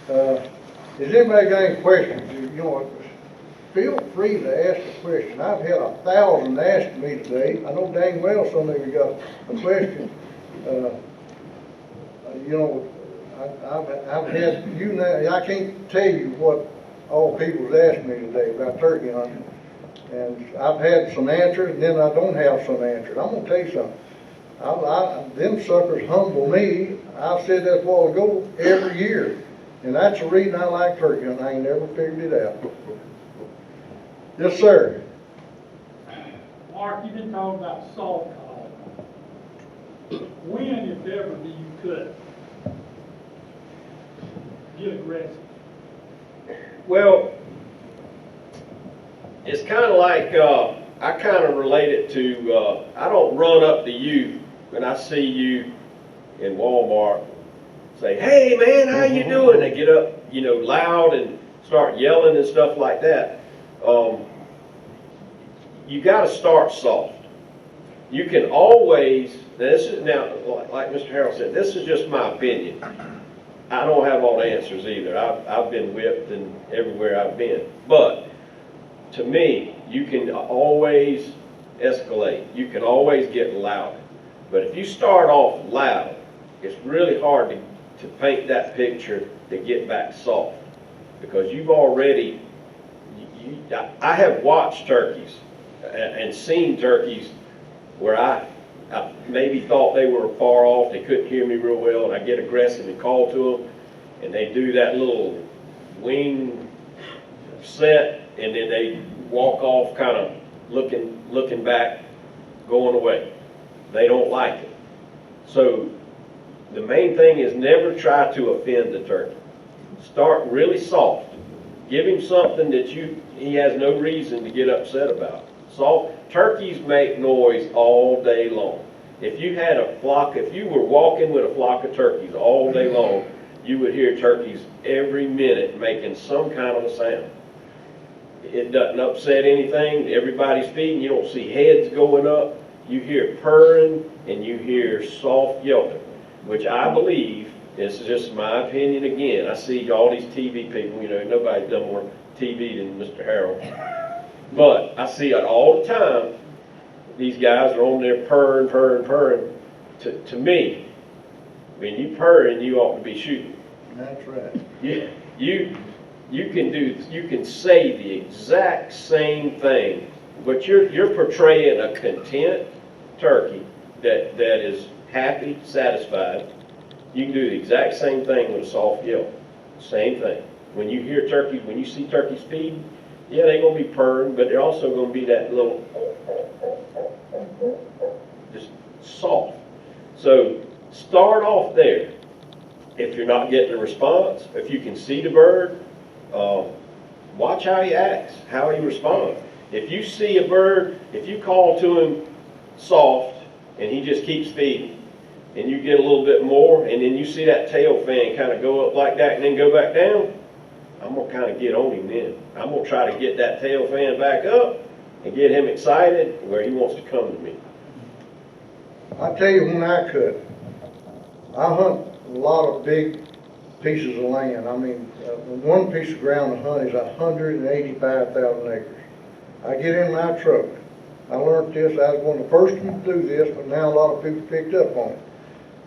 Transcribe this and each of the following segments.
Has anybody got any questions? You know, feel free to ask a question. I've had 1,000 asked me today. I know dang well some of you got a question. You know, I've had, you know, I can't tell you what all people's asked me today about turkey hunting. And I've had some answers, and then I don't have some answers. I'm gonna tell you something. Them suckers humble me. I've said that a while ago, every year. And that's the reason I like turkey hunting. I ain't never figured it out. Yes, sir. Mark, you've been talking about soft call. When, if ever, do you cut? Get aggressive. Well, it's kind of like, I kind of relate it to, I don't run up to you when I see you in Walmart, say, hey man, how you doing? They get up, you know, loud and start yelling and stuff like that. You got to start soft. You can always, this is now, like Mr. Harrell said, this is just my opinion. I don't have all the answers either. I've been whipped and everywhere I've been. But to me, you can always escalate. You can always get louder. But if you start off loud, it's really hard to paint that picture to get back soft. Because you've already, I have watched turkeys and seen turkeys where I maybe thought they were far off, they couldn't hear me real well, and I get aggressive and call to them, and they do that little wing set, and then they walk off kind of looking back, going away. They don't like it. So the main thing is never try to offend the turkey. Start really soft. Give him something that he has no reason to get upset about. Turkeys make noise all day long. If you had if you were walking with a flock of turkeys all day long, you would hear turkeys every minute making some kind of a sound. It doesn't upset anything. Everybody's feeding. You don't see heads going up. You hear purring and you hear soft yelping, which I believe, this is just my opinion again. I see all these TV people, you know, nobody's done more TV than Mr. Harrell. But I see it all the time. These guys are on there purring. To me, when you purring, you ought to be shooting. That's right. You can say the exact same thing, but you're portraying a content turkey that is happy, satisfied. You can do the exact same thing with a soft yelp. Same thing. When you hear turkeys, when you see turkeys feeding, yeah, they're going to be purring, but they're also going to be that little, just soft. So start off there. If you're not getting a response, if you can see the bird, watch how he acts, how he responds. If you see a bird, if you call to him soft and he just keeps feeding, and you get a little bit more, and then you see that tail fan kind of go up like that and then go back down, I'm going to kind of get on him then. I'm going to try to get that tail fan back up and get him excited where he wants to come to me. I tell you, when I cut, I hunt a lot of big pieces of land. I mean, one piece of ground to hunt is 185,000 acres. I get in my truck. I learned this. I was one of the first ones to do this, but now a lot of people picked up on it.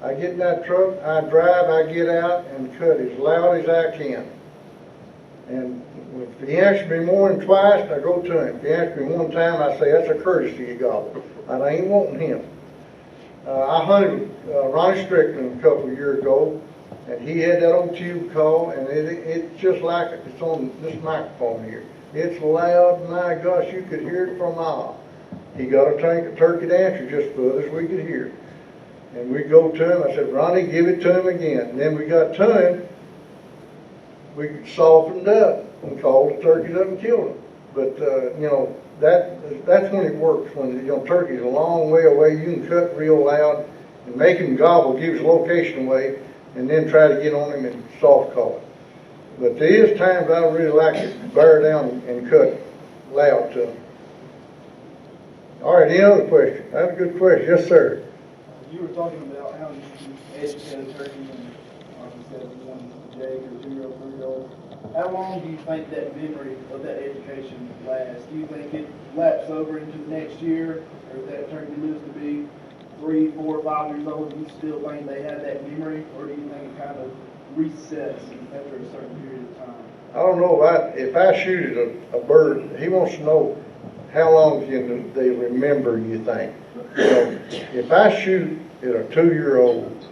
I get in that truck, I drive, I get out and cut as loud as I can. And if he asks me more than twice, I go to him. If he asks me one time, I say, that's a courtesy you got. I ain't wanting him. I hunted Ronnie Strickland a couple of years ago, and he had that old tube call, and it's just like it's on this microphone here. It's loud, my gosh, you could hear it from a mile. He got a turkey to answer just for us, we could hear. And we go to him, I said, Ronnie, give it to him again. And then we got to him, we softened up and called the turkeys up and killed them. But, you know, that's when it works, when, you know, turkey's a long way away, you can cut real loud and make him gobble, give his location away, and then try to get on him and soft call it. But there is times I really like to bear down and cut loud to him. All right, any other question? That's a good question. Yes, sir. You were talking about how you educate a turkey, and like you said, one Jake or 2-year-old, 3-year-old, how long do you think that memory of that education lasts? Do you think it laps over into the next year, or if that turkey lives to be 3, 4, 5 years old, do you still think they have that memory, or do you think it kind of resets after a certain period of time? I don't know, if I shoot at a bird, he wants to know how long can they remember, you think? You know, if I shoot at a 2-year-old,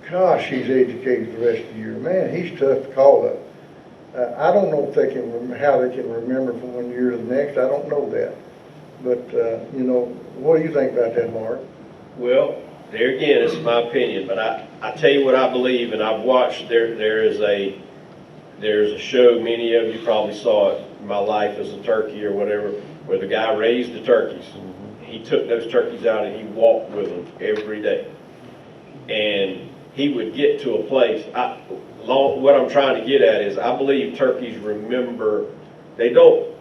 gosh, he's educated the rest of the year. Man, he's tough to call up. I don't know if they can how they can remember from one year to the next. I don't know that. But, you know, what do you think about that, Mark? Well, there again, it's my opinion, but I tell you what I believe, and I've watched, there's a show, many of you probably saw it, My Life as a Turkey or whatever, where the guy raised the turkeys. He took those turkeys out and he walked with them every day. And he would get to a place, what I'm trying to get at is I believe turkeys remember, they don't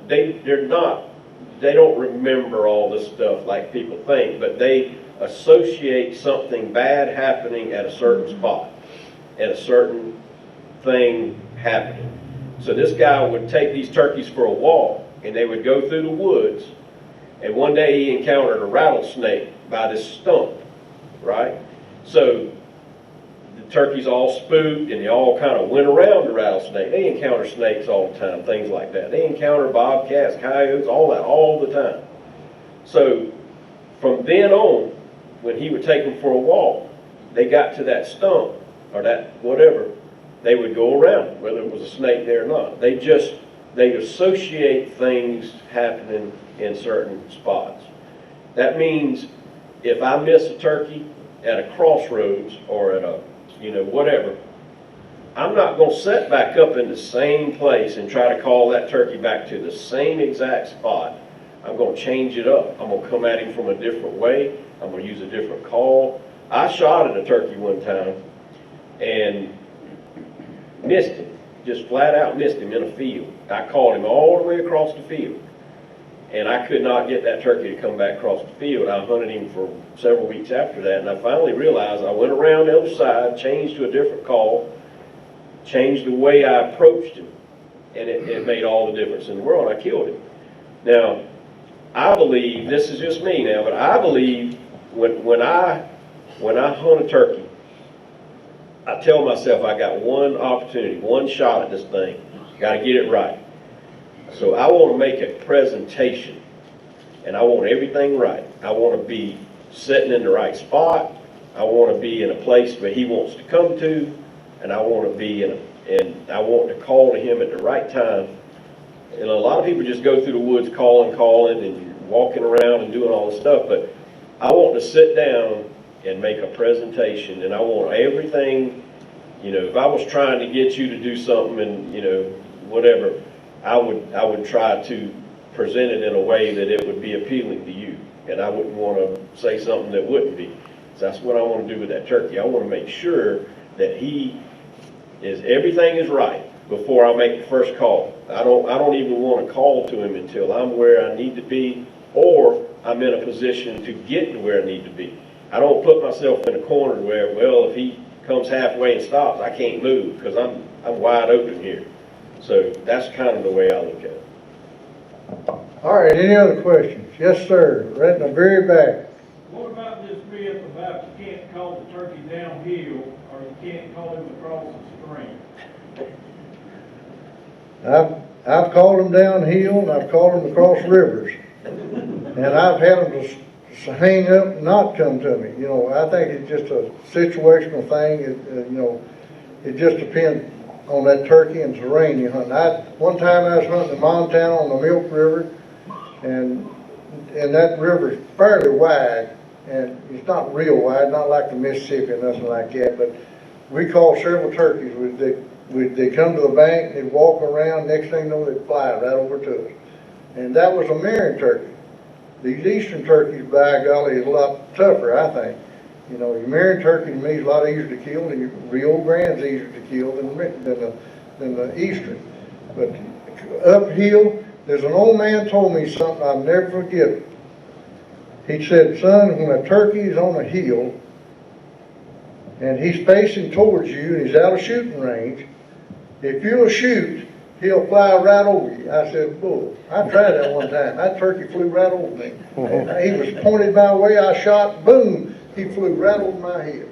remember all this stuff like people think, but they associate something bad happening at a certain spot, at a certain thing happening. So this guy would take these turkeys for a walk, and they would go through the woods, and one day he encountered a rattlesnake by this stump, right? So the turkeys all spooked, and they all kind of went around the rattlesnake. They encounter snakes all the time, things like that. They encounter bobcats, coyotes, all that, all the time. So from then on, when he would take them for a walk, they got to that stump, or that whatever, they would go around, whether it was a snake there or not. They associate things happening in certain spots. That means if I miss a turkey at a crossroads or at a, whatever, I'm not going to set back up in the same place and try to call that turkey back to the same exact spot. I'm going to change it up. I'm going to come at him from a different way. I'm going to use a different call. I shot at a turkey one time and missed him, just flat out missed him in a field. I called him all the way across the field, and I could not get that turkey to come back across the field. I hunted him for several weeks after that, and I finally realized I went around the other side, changed to a different call, changed the way I approached him, and it made all the difference in the world. I killed him. Now, I believe, this is just me now, but I believe when I hunt a turkey, I tell myself I got one opportunity, one shot at this thing. Got to get it right. So I want to make a presentation, and I want everything right. I want to be sitting in the right spot. I want to be in a place where he wants to come to, and I want to be and I want to call to him at the right time. And a lot of people just go through the woods calling, and walking around and doing all this stuff, but I want to sit down and make a presentation, and I want everything, if I was trying to get you to do something and, whatever, I would try to present it in a way that it would be appealing to you, and I wouldn't want to say something that wouldn't be. So that's what I want to do with that turkey. I want to make sure that everything is right before I make the first call. I don't even want to call to him until I'm where I need to be, or I'm in a position to get to where I need to be. I don't put myself in a corner where, well, if he comes halfway and stops, I can't move because I'm wide open here. So that's kind of the way I look at it. All right, any other questions? Yes, sir, right in the very back. What about this myth about you can't call the turkey downhill or you can't call him across the stream? I've called them downhill and I've called them across rivers. And I've had them to hang up and not come to me. I think it's just a situational thing. It just depends on that turkey and terrain you hunt. One time I was hunting in Montana on the Milk River, and that river is fairly wide, and it's not real wide, not like the Mississippi or nothing like that, but we caught several turkeys. They come to the bank, they walk around, next thing you know, they fly right over to us. And that was a marine turkey. These eastern turkeys, by golly, is a lot tougher, I think. Your marine turkey to me is a lot easier to kill, and your Rio Grande's easier to kill than the eastern. But uphill, there's an old man told me something I'll never forget. He said, son, when a turkey is on a hill, and he's facing towards you, and he's out of shooting range, If you'll shoot, he'll fly right over you. I said, bull. I tried that one time. That turkey flew right over me. And he was pointed my way, I shot, boom, he flew right over my head.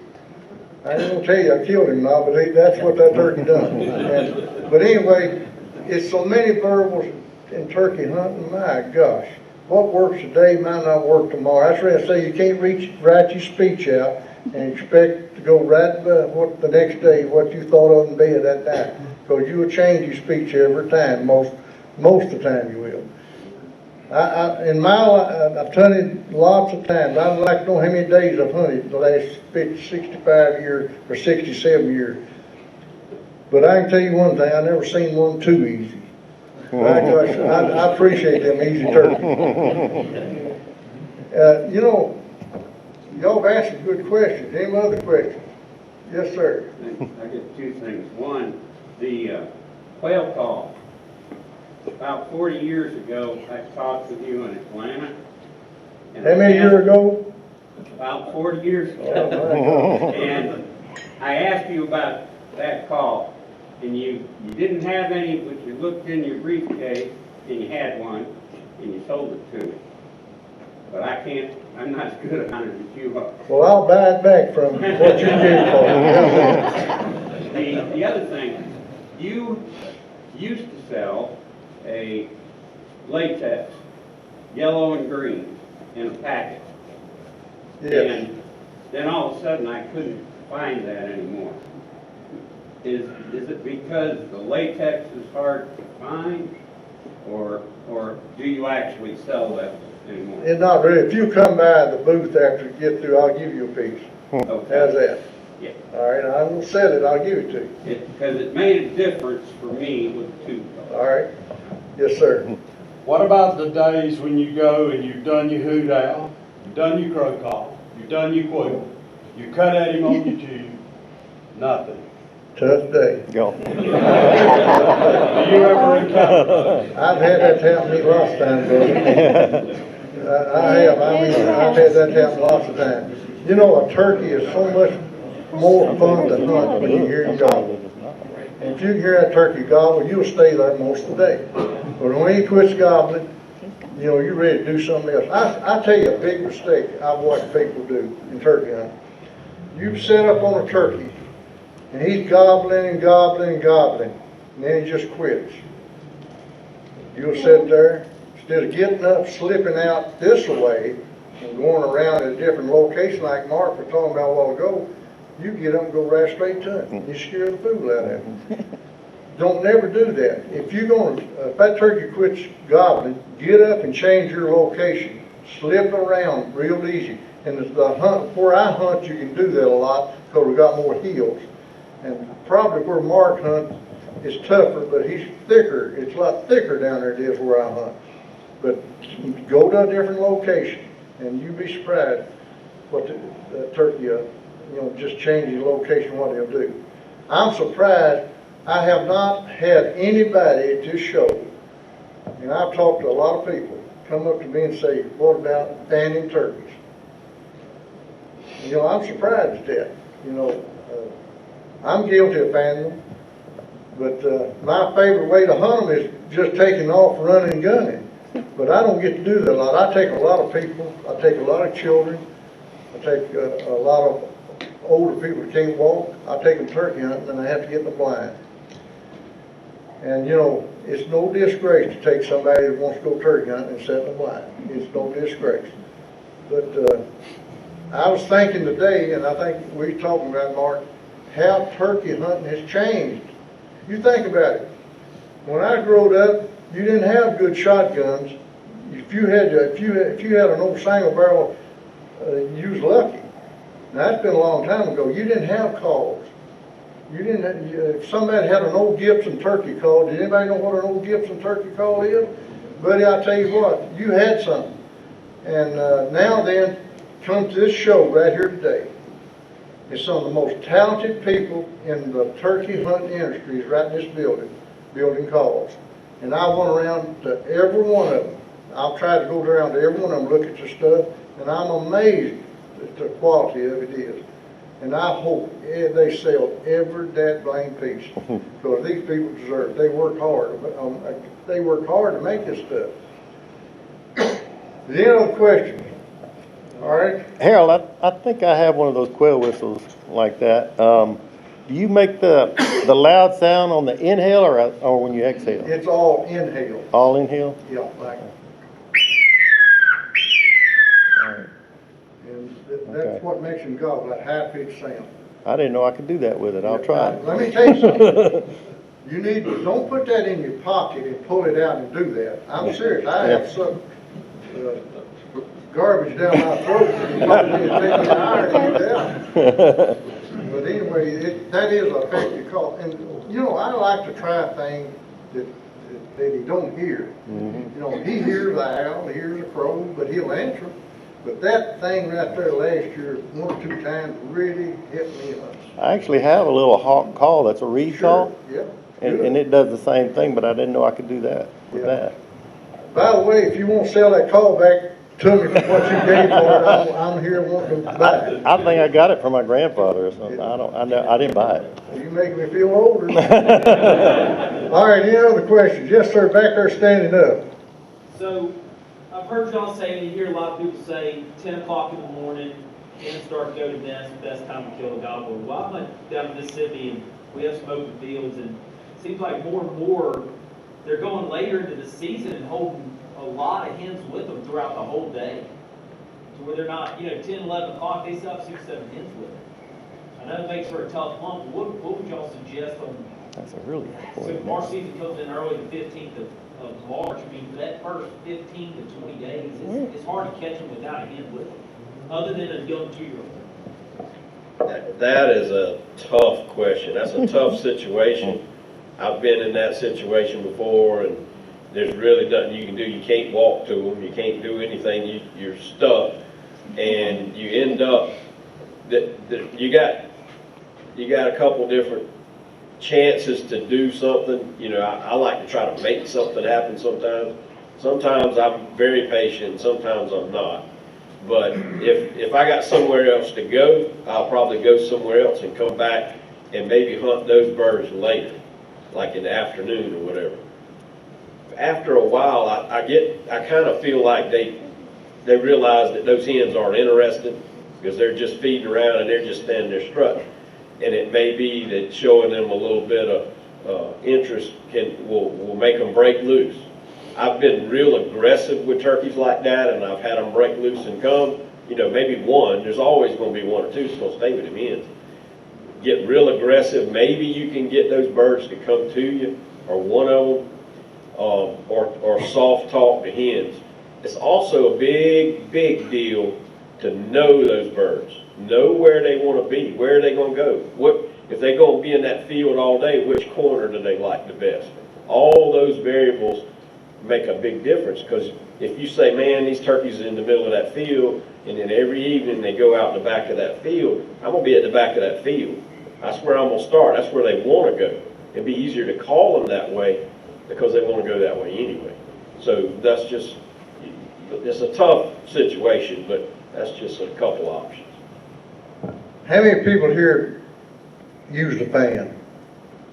I ain't gonna tell you I killed him now, but that's what that turkey done. But anyway, it's so many variables in turkey hunting, my gosh. What works today might not work tomorrow. That's why I say you can't write your speech out and expect to go right what the next day, what you thought of in bed that night. Because you will change your speech every time, most of the time you will. In my life, I've hunted lots of times. I'd like to know how many days I've hunted the last 65 years or 67 years. But I can tell you one thing, I've never seen one too easy. I appreciate them easy turkeys. You know, y'all have asked some good questions. Any other questions? Yes, sir. I get two things. One, the quail call. About 40 years ago, I talked with you in Atlanta. And How many years ago? About 40 years ago. Oh, And I asked you about that call, and you didn't have any, but you looked in your briefcase, and you had one, and you sold it to me. But I'm not as good at hunting as you are. well, I'll buy it back from what you did for me. The other thing, you used to sell a latex, yellow and green, in a packet. Yes. And then all of a sudden, I couldn't find that anymore. Is it because the latex is hard to find, or do you actually sell that anymore? It's not really. If you come by the booth after you get through, I'll give you a piece. Okay. How's that? Yeah. All right, I won't sell it, I'll give it to you. Because it made a difference for me with two. All right? Yes, sir. What about the days when you go and you've done your hoot owl, you've done your crow call, you've done your quill, you cut at him on your tube, nothing? Tough day. Do you ever encounter those? I've had that happen to me lots of times, brother. I have. I mean, I've had that happen lots of times. You know, a turkey is so much more fun to hunt when you hear it gobble. And if you can hear that turkey gobble, you'll stay there most of the day. But when he quits gobbling, you know, you're ready to do something else. I tell you a big mistake I've watched people do in turkey hunting. You set up on a turkey, and he's gobbling and gobbling and gobbling, and then he just quits. You'll sit there, instead of getting up, slipping out this way, and going around at a different location like Mark was talking about a while ago, you get up and go right straight to him. You scare the fool out of him. Don't never do that. If that turkey quits gobbling, get up and change your location. Slip around real easy. And the hunt, where I hunt, you can do that a lot because we got more hills. And probably where Mark hunts is tougher, but he's thicker. It's a lot thicker down there than it is where I hunt. But go to a different location, and you'd be surprised what the turkey, just changing location, what they'll do. I'm surprised. I have not had anybody at this show, and I've talked to a lot of people, come up to me and say, what about fanning turkeys? I'm surprised at that. I'm guilty of fanning them, but my favorite way to hunt them is just taking off, running and gunning. But I don't get to do that a lot. I take a lot of people, I take a lot of children, I take a lot of older people that can't walk, I take them turkey hunting and I have to get in the blind. And it's no disgrace to take somebody that wants to go turkey hunting and set in the blind. It's no disgrace. But I was thinking today, and I think we were talking about, Mark, how turkey hunting has changed. You think about it. When I grew up, you didn't have good shotguns. If you had an old single barrel, you was lucky. Now that's been a long time ago. You didn't have calls. If somebody had an old Gibson turkey call, did anybody know what an old Gibson turkey call is? Buddy, I tell you what, you had something. And now then, come to this show right here today. It's some of the most talented people in the turkey hunting industry is right in this building calls. And I went around to every one of them. I've tried to go around to every one of them, look at your stuff, and I'm amazed at the quality of it is. And I hope they sell every that blame piece, because these people deserve it. They work hard, they work hard to make this stuff. The end of the question. All right? Harold, I think I have one of those quail whistles like that. Do you make the loud sound on the inhale or when you exhale? It's all inhale. All inhale? Yeah, like. All right. And Okay. that's what makes them gobble, that high-pitched sound. I didn't know I could do that with it. I'll try it. Let me tell you something. You need to, don't put that in your pocket and pull it out and do that. I'm serious. I have some garbage down my throat, and it probably take me an hour to get it out. But anyway, that is a effective call. And, you know, I like to try things that he don't hear. You know, he hears the owl, he hears the crow, but he'll answer. But that thing right there last year, 1 or 2 times, really hit me up. I actually have a little hawk call that's a reed call, Yep. and it does the same thing, but I didn't know I could do that with Yeah. that. By the way, if you won't sell that call back to me for what you gave for it, I'm here wanting to buy it. I think I got it from my grandfather or something. I didn't buy it. You make me feel older. All right, any other questions? Yes, sir, back there standing up. So, I've heard y'all say, and you hear a lot of people say, 10 o'clock in the morning, hens start to go to nest, best time to kill a gobbler. Well, I went down to Mississippi, and we have some open fields, and it seems like more and more, they're going later into the season and holding a lot of hens with them throughout the whole day. To where they're not, 10, 11 o'clock, they still have 6, 7 hens with them. I know it makes for a tough month, but what would y'all suggest on, That's a really good so point. our season comes in early, the 15th of March. I mean, for that first 15 to 20 days, it's hard to catch them without a hen with them, other than a young 2-year-old. That is a tough question. That's a tough situation. I've been in that situation before, and there's really nothing you can do. You can't walk to them. You can't do anything. You're stuck, and you end up you got a couple different chances to do something. I like to try to make something happen sometimes. Sometimes I'm very patient, sometimes I'm not. But if I got somewhere else to go, I'll probably go somewhere else and come back and maybe hunt those birds later, like in the afternoon or whatever. After a while, I kind of feel like they realize that those hens aren't interested because they're just feeding around and they're just standing there strutting. And it may be that showing them a little bit of interest will make them break loose. I've been real aggressive with turkeys like that, and I've had them break loose and come. Maybe one. There's always going to be 1 or 2 that's going to stay with them hens. Get real aggressive. Maybe you can get those birds to come to you, or one of them, or soft talk to hens. It's also a big, big deal to know those birds. Know where they want to be, where are they going to go. If they're going to be in that field all day, which corner do they like the best? All those variables make a big difference, because if you say, man, these turkeys are in the middle of that field, and then every evening they go out the back of that field, I'm going to be at the back of that field. That's where I'm going to start. That's where they want to go. It'd be easier to call them that way because they want to go that way anyway. So it's a tough situation, but that's just a couple options. How many people here use the fan?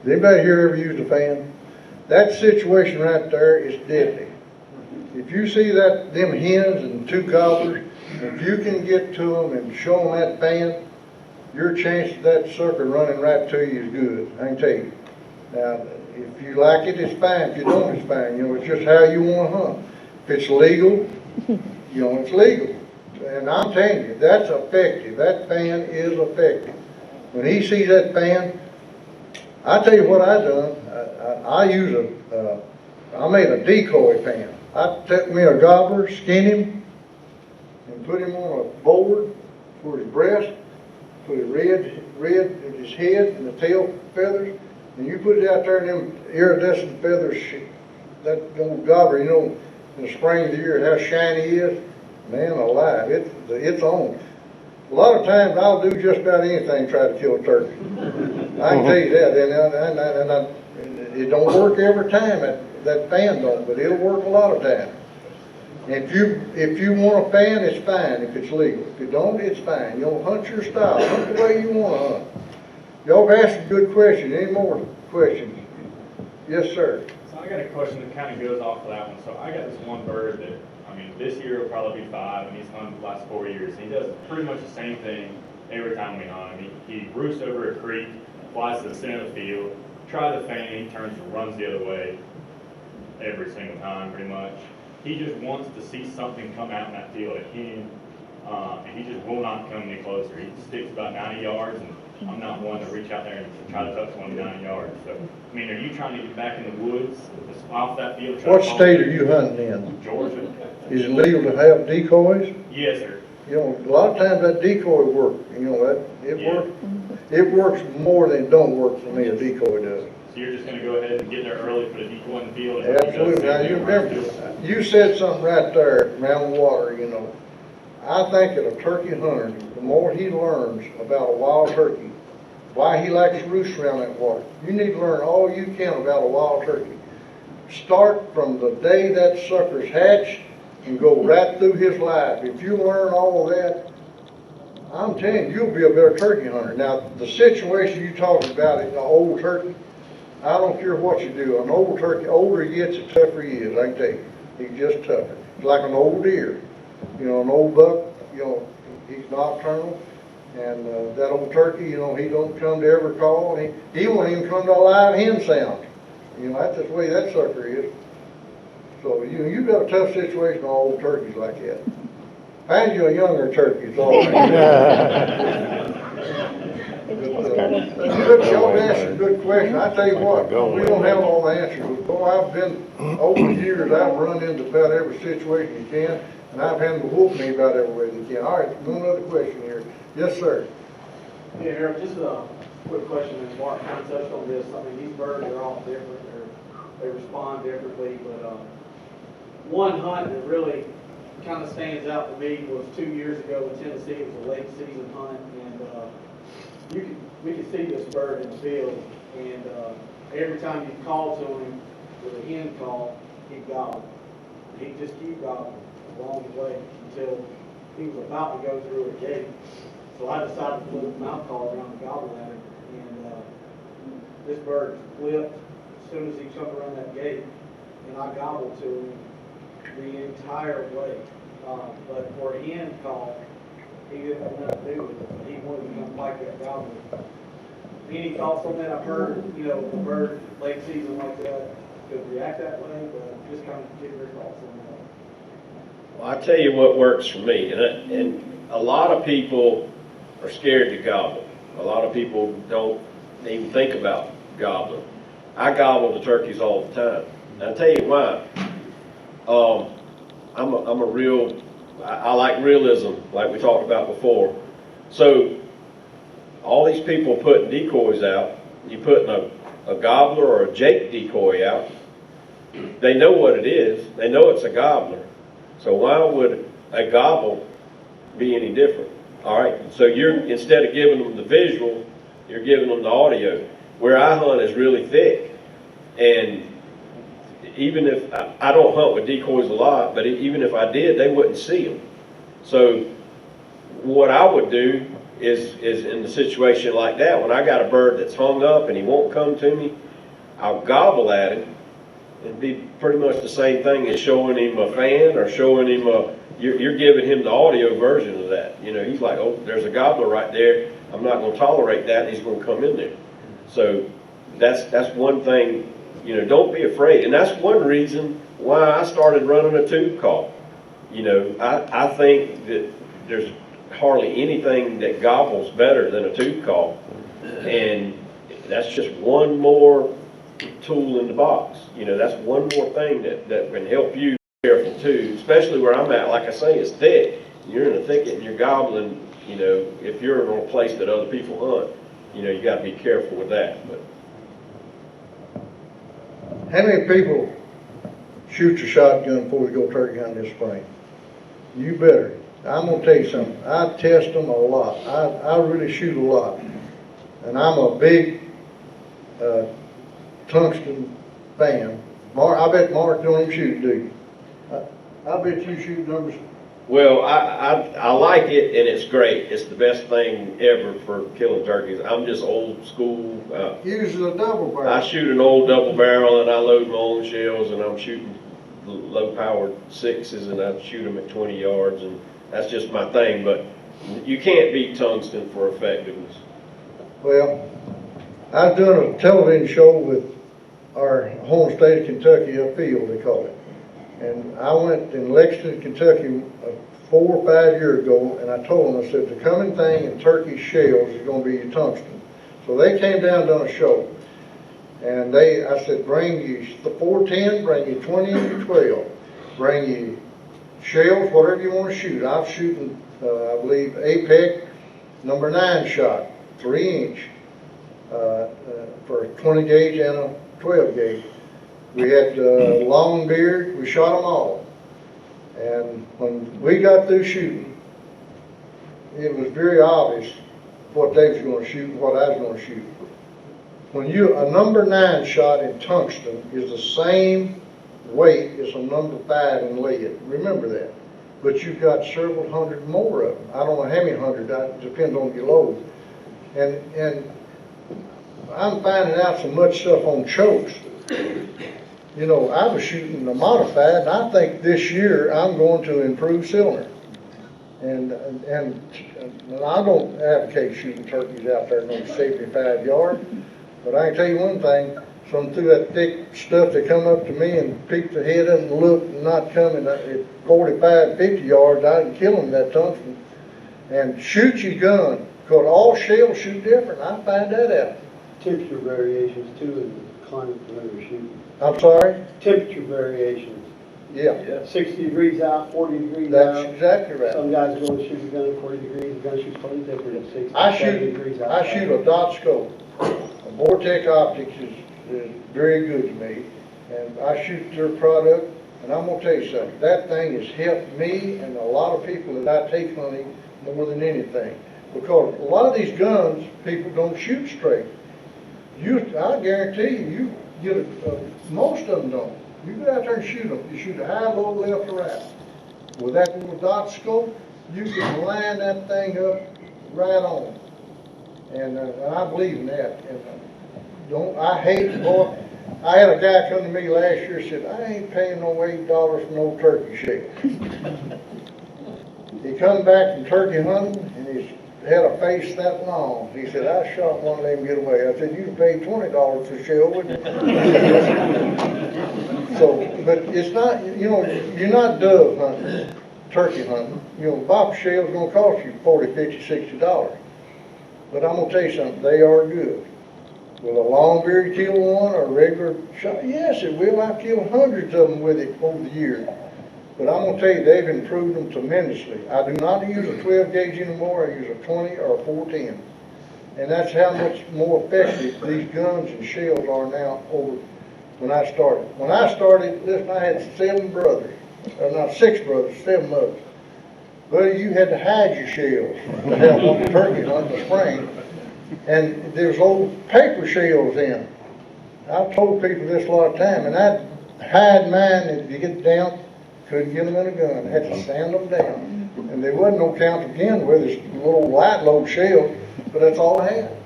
Does anybody here ever use the fan? That situation right there is deadly. If you see them hens and 2 gobblers, if you can get to them and show them that fan, your chance of that sucker running right to you is good, I can tell you. Now, if you like it, it's fine. If you don't, it's fine. It's just how you want to hunt. If it's legal, it's legal. And I'm telling you, that's effective. That fan is effective. When he sees that fan, I tell you what I done. I made a decoy fan. I took me a gobbler, skinned him, and put him on a board for his breast, put his red in his head and the tail feathers, and you put it out there in them iridescent feathers, that old gobbler, in the spring of the year, how shiny he is. Man alive, it's on. A lot of times I'll do just about anything to try to kill a turkey. I can tell you that, and it don't work every time, that fan don't, but it'll work a lot of times. If you want a fan, it's fine if it's legal. If you don't, it's fine. You know, hunt your style, hunt the way you wanna hunt. Y'all have asked a good question. Any more questions? Yes, sir. So I got a question that kind of goes off of that one. So I got this one bird that, I mean, this year will probably be 5, and he's hunted the last 4 years. He does pretty much the same thing every time we hunt him. He roosts over a creek, flies to the center of the field, tries the fan, he turns and runs the other way every single time, pretty much. He just wants to see something come out in that field at him, and he just will not come any closer. He sticks about 90 yards, and I'm not one to reach out there and try to touch 29 yards. So, I mean, are you trying to get back in the woods, just off that field? try What to follow state it? are you hunting in? Georgia. Is it legal to have decoys? Yes, sir. You know, a lot of times that decoy work, you know, Yeah. it works more than it don't work for me, a decoy does. So you're just gonna go ahead and get there early, put a decoy in the field? and Absolutely. Now, you remember, you said something right there around the water, you know. I think that a turkey hunter, the more he learns about a wild turkey, why he likes to roost around that water, you need to learn all you can about a wild turkey. Start from the day that sucker's hatched and go right through his life. If you learn all of that, I'm telling you, you'll be a better turkey hunter. Now, the situation you talking about, an old turkey, I don't care what you do. An old turkey, older he gets, the tougher he is, I can tell you. He's just tougher. He's like an old deer. You know, an old buck, you know, he's nocturnal. And that old turkey, you know, he don't come to every call. He won't even come to a live hen sound. You know, that's just the way that sucker is. So you got a tough situation on old turkeys like that. Find you a younger turkey, it's all right. Y'all asked a good question. I tell you what, we don't have all the answers. Boy, I've been, over the years, I've run into about every situation you can, and I've had them whoop me about every way they can. All right, one other question here. Yes, sir. Yeah, Harold, just a quick question, and Mark kind of touched on this. I mean, these birds are all different, they respond differently, but, one hunt that really kind of stands out to me was 2 years ago in Tennessee. It was a late season hunt, and, we could see this bird in the field, and, every time you call to him with a hen call, he'd gobble. He'd just keep gobbling along the way until he was about to go through a gate. So I decided to put a mouth call around and gobble at him, and this bird flipped as soon as he jumped around that gate, and I gobbled to him the entire way. But for a hen call, he didn't have nothing to do with it. He wanted to come like that gobble. Any thoughts on that? I've heard, you know, the bird late season like that could react that way, but just kind of get your thoughts on that. Well, I tell you what works for me, and a lot of people are scared to gobble. A lot of people don't even think about gobbling. I gobble the turkeys all the time. And I'll tell you why. I like realism, like we talked about before. So, all these people putting decoys out, you putting a gobbler or a jake decoy out, they know what it is. They know it's a gobbler. So why would a gobble be any different? All right, so instead of giving them the visual, you're giving them the audio. Where I hunt is really thick, and even if I don't hunt with decoys a lot, but even if I did, they wouldn't see them. So what I would do is in a situation like that, when I got a bird that's hung up and he won't come to me, I'll gobble at him. It'd be pretty much the same thing as showing him a fan or showing him you're giving him the audio version of that. You know, he's like, oh, there's a gobbler right there. I'm not going to tolerate that. He's going to come in there. So that's one thing, you know, don't be afraid. And that's one reason why I started running a tube call. You know, I think that there's hardly anything that gobbles better than a tube call. And that's just one more tool in the box. You know, that's one more thing that can help you be careful too, especially where I'm at. Like I say, it's thick. You're in a thicket and you're gobbling, you know, if you're in a place that other people hunt, you know, you got to be careful with that. But How many people shoot a shotgun before we go turkey hunting this spring? You better. I'm going to tell you something. I test them a lot. I really shoot a lot. And I'm a big tungsten fan. I bet Mark don't even shoot, do you? I bet you shoot numbers. Well, I like it and it's great. It's the best thing ever for killing turkeys. I'm just old school. Using a double barrel. I shoot an old double barrel and I load my own shells and I'm shooting low powered sixes and I shoot them at 20 yards and that's just my thing. But you can't beat tungsten for effectiveness. Well, I've done a television show with our home state of Kentucky, a field they call it. And I went in Lexington, Kentucky 4 or 5 years ago, and I told them, I said, the coming thing in turkey shells is going to be your tungsten. So they came down and done a show. And I said, bring you the 410, bring you 20 and your 12. Bring you shells, whatever you want to shoot. I'm shooting, I believe, Apex number 9 shot, 3-inch, for a 20 gauge and a 12 gauge. We had long beard, we shot them all. And when we got through shooting, it was very obvious what they was going to shoot and what I was going to shoot. When a number 9 shot in tungsten is the same weight as a number 5 in lead. Remember that. But you've got several hundred more of them. I don't know how many hundred, that depends on your load. And I'm finding out so much stuff on chokes. You know, I was shooting the modified, and I think this year I'm going to improve cylinder. And I don't advocate shooting turkeys out there no 75 yards, but I can tell you one thing, some through that thick stuff, they come up to me and peek their head up and look and not coming at 45, 50 yards, I can kill them with that tungsten. And shoot your gun, because all shells shoot different, I find that out. Temperature variations too in the climate when you're shooting. I'm sorry? Temperature variations. Yeah. 60 degrees out, 40 degrees That's out. exactly right. Some guys are going to shoot a gun at 40 degrees, the gun shoots totally different at 60, I 70 degrees out. I shoot a dot scope. A Vortex Optics is very good to me, and I shoot their product, and I'm gonna tell you something, that thing has helped me and a lot of people that I take hunting more than anything. Because a lot of these guns, people don't shoot straight. I guarantee you get most of them don't. You go out there and shoot them. You shoot a high, low, left, or right. With that little dot scope, you can line that thing up right on. And I believe in that. And I hate, boy, I had a guy come to me last year and said, I ain't paying no $8 for no turkey shell. He come back from turkey hunting and he had a face that long. He said, I shot one of them get away. I said, you paid $20 for a shell, wouldn't you? So, but it's not, you know, you're not dove hunting, turkey hunting. You know, box shell's gonna cost you $40, $50, $60. But I'm gonna tell you something, they are good. Will a long beard kill one or a regular shot? Yes, it will. I've killed hundreds of them with it over the years. But I'm gonna tell you, they've improved them tremendously. I do not use a 12 gauge anymore. I use a 20 or a 410. And that's how much more effective these guns and shells are now over when I started. When I started, listen, I had 7 brothers. Not 6 brothers, 7 mothers. But you had to hide your shells to have on the turkey hunt in the spring. And there's old paper shells in. I've told people this a lot of time, and I'd hide mine if you get down, couldn't get them in a gun, had to sand them down. And there wasn't no count to begin with, it's little light load shells, but that's all I had.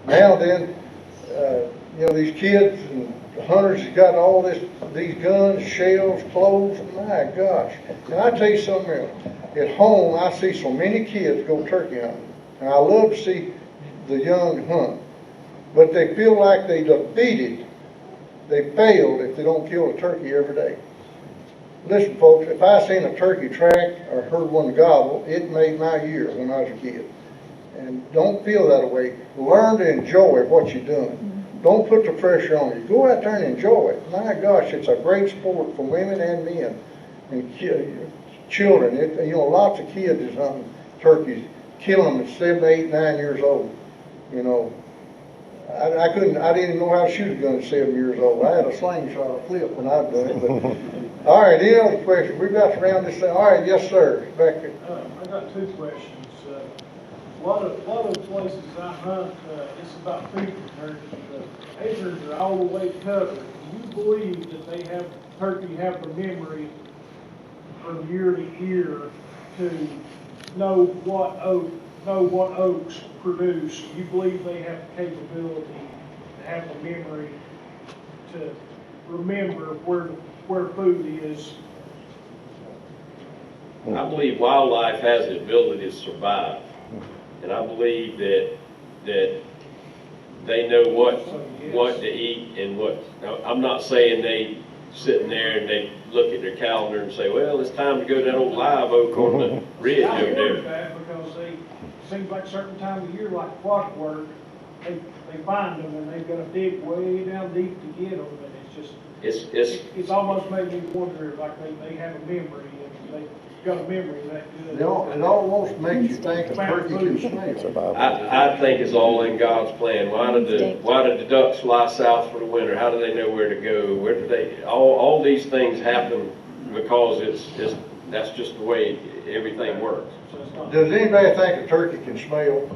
Now then, you know, these kids and hunters have got all these guns, shells, clothes, my gosh. And I tell you something else, at home I see so many kids go turkey hunting, and I love to see the young hunt, but they feel like they defeated, they failed if they don't kill a turkey every day. Listen folks, if I seen a turkey track or heard one gobble, it made my year when I was a kid. And don't feel that way. Learn to enjoy what you're doing. Don't put the pressure on you. Go out there and enjoy it. My gosh, it's a great sport for women and men and children. You know, lots of kids is hunting turkeys, killing them at 7, 8, 9 years old. You know, I didn't even know how to shoot a gun at 7 years old. I had a slingshot, a flip when I done it. But all right, any other questions? We've got to round this thing. All right, yes, sir. Back there. I got 2 questions. A lot of the places I hunt, it's about feeding turkeys. The acres are all the way covered. Do you believe that turkey have the memory from year to year to know what oaks produce? Do you believe they have the capability to have the memory to remember where food is? I believe wildlife has the ability to survive, and I believe that they know what to eat and what. I'm not saying they sitting there and they look at their calendar and say, well, it's time to go to that old live oak on the ridge I over wonder there. that because seems like certain time of year, like water work, they find them and they've got to dig way down deep to get them, and it's just, it's almost made me wonder, like they have a memory, and they've got a memory that good. It almost makes you think a turkey can smell. I think it's all in God's plan. Why did the ducks fly south for the winter? How do they know where to go? Where do they? All these things happen because that's just the way everything works. Does anybody think a turkey can smell?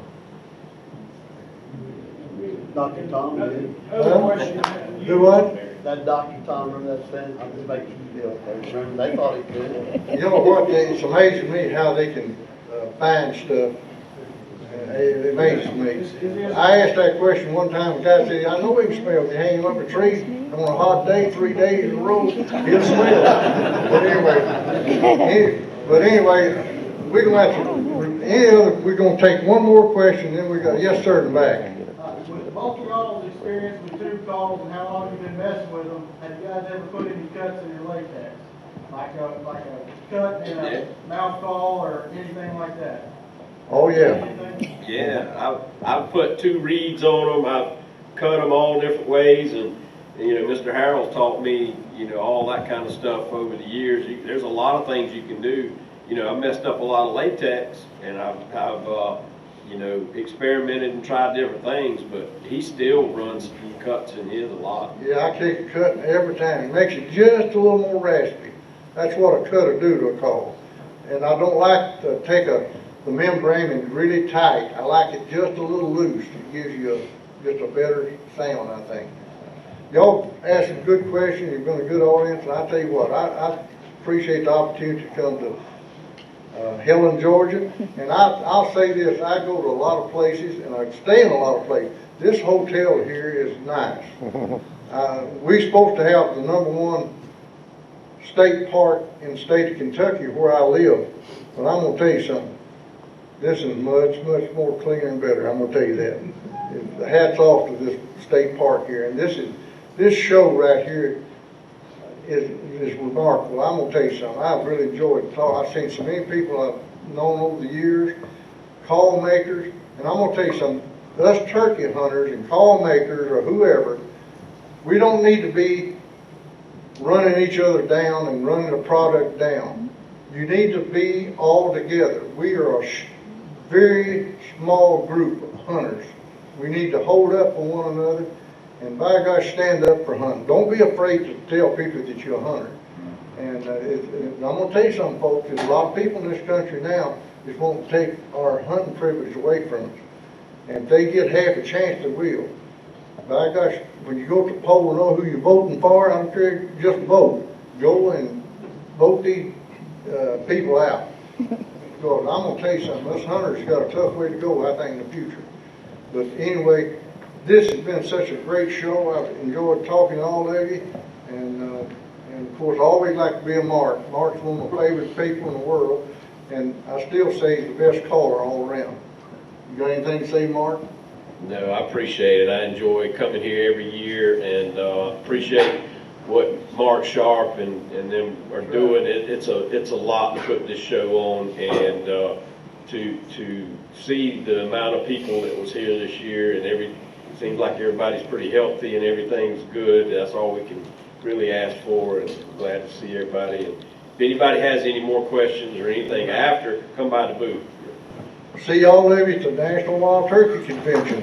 Dr. Tom, did. Other question. Do what? That Dr. Tom, remember that stand, I'm just making you feel, remember, they thought it could. You know what, it's amazing to me how they can find stuff. It amazes me. I asked that question one time, the guy said, I know we can smell. If you hang him up a tree on a hot day, 3 days in a row, he'll smell. But anyway, we're gonna have to, we're gonna take one more question, then we got, yes, sir, in the back. With both of y'all's experience with tube calls and how long you've been messing with them, have you guys ever put any cuts in your latex? Like a cut in a mouth call or anything like that? Oh, yeah. Anything? Yeah, I've put 2 reeds on them. I've cut them all different ways, and Mr. Harold taught me, all that kind of stuff over the years. There's a lot of things you can do. I messed up a lot of latex, and I've experimented and tried different things, but he still runs cuts in his a lot. Yeah, I take a cut every time. It makes it just a little more raspy. That's what a cut will do to a call. And I don't like to take the membrane and really tight. I like it just a little loose. It gives you just a better sound, I think. Y'all asked some good questions. You've been a good audience. And I tell you what, I appreciate the opportunity to come to Helen, Georgia. And I'll say this, I go to a lot of places and I stay in a lot of places. This hotel here is nice. We're supposed to have the #1 state park in the state of Kentucky where I live. But I'm gonna tell you something. This is much more cleaner and better. I'm gonna tell you that. Hats off to this state park here. And this show right here is remarkable. I'm gonna tell you something. I've really enjoyed talking. I've seen so many people I've known over the years, call makers, and I'm gonna tell you something. Us turkey hunters and call makers or whoever, we don't need to be running each other down and running the product down. You need to be all together. We are a very small group of hunters. We need to hold up for one another. And by gosh, stand up for hunting. Don't be afraid to tell people that you're a hunter. And I'm going to tell you something, folks. There's a lot of people in this country now that won't take our hunting privilege away from us. And if they get half a chance, they will. By gosh, when you go to the poll and know who you're voting for, I don't care, just vote. Go and vote these people out. Because I'm going to tell you something. Us hunters got a tough way to go, I think, in the future. But anyway, this has been such a great show. I've enjoyed talking to all of you, and of course, I always like to be a Mark. Mark's one of my favorite people in the world, and I still say he's the best caller all around. You got anything to say, Mark? No, I appreciate it. I enjoy coming here every year, and appreciate what Mark Sharp and them are doing. It's a lot to put this show on, and to see the amount of people that was here this year, and it seems like everybody's pretty healthy and everything's good. That's all we can really ask for, and glad to see everybody. And if anybody has any more questions or anything after, come by the booth. See y'all maybe at the National Wild Turkey Convention.